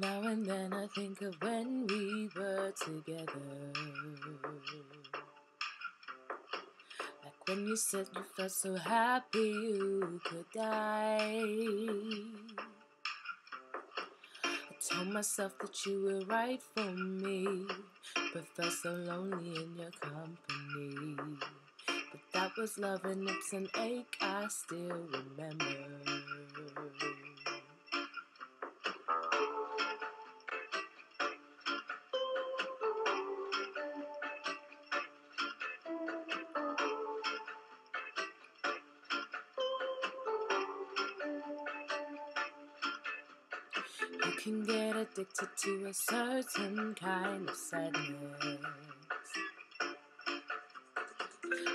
Now and then I think of when we were together. Like when you said you felt so happy you could die. I told myself that you were right for me, but felt so lonely in your company. But that was love and it's an ache I still remember. You can get addicted to a certain kind of sadness,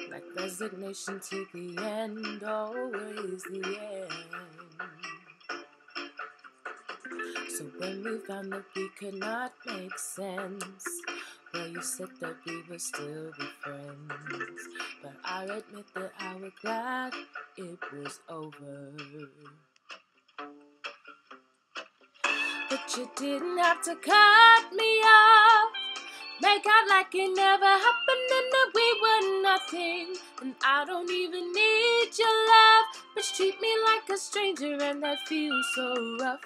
like resignation to the end, always the end. So when we found that we could not make sense, well, you said that we would still be friends, but I'll admit that I was glad it was over. But you didn't have to cut me off, make out like it never happened and that we were nothing. And I don't even need your love, but you treat me like a stranger and that feels so rough.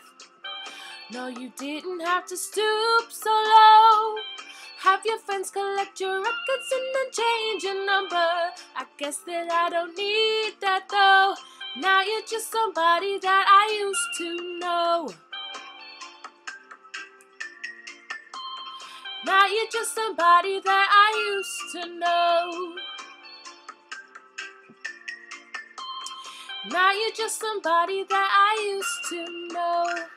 No, you didn't have to stoop so low, have your friends collect your records and then change your number. I guess that I don't need that though. Now you're just somebody that I used to know. Now you're just somebody that I used to know. Now you're just somebody that I used to know.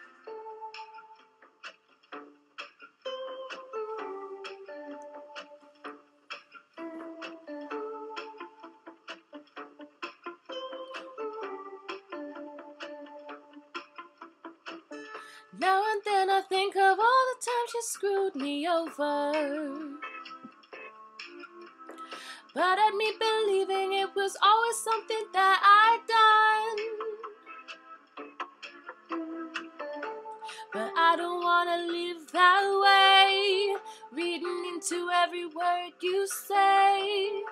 Now and then I think of all the times you screwed me over, but at me believing it was always something that I'd done. But I don't wanna live that way, reading into every word you say.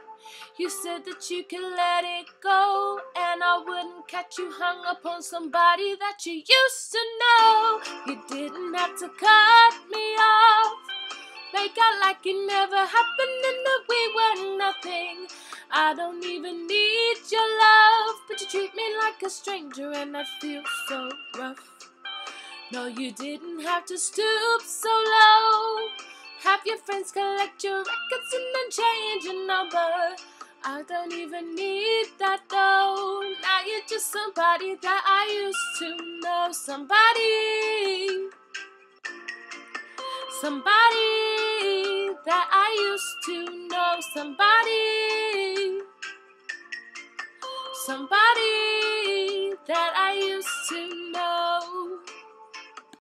You said that you could let it go, and I wouldn't catch you hung up on somebody that you used to know. You didn't have to cut me off, make out like it never happened and that we were nothing. I don't even need your love, but you treat me like a stranger and that feels so rough. No, you didn't have to stoop so low, have your friends collect your records and then change your number. I don't even need that though. Now you're just somebody that I used to know. Somebody that I used to know. Somebody that I used to know.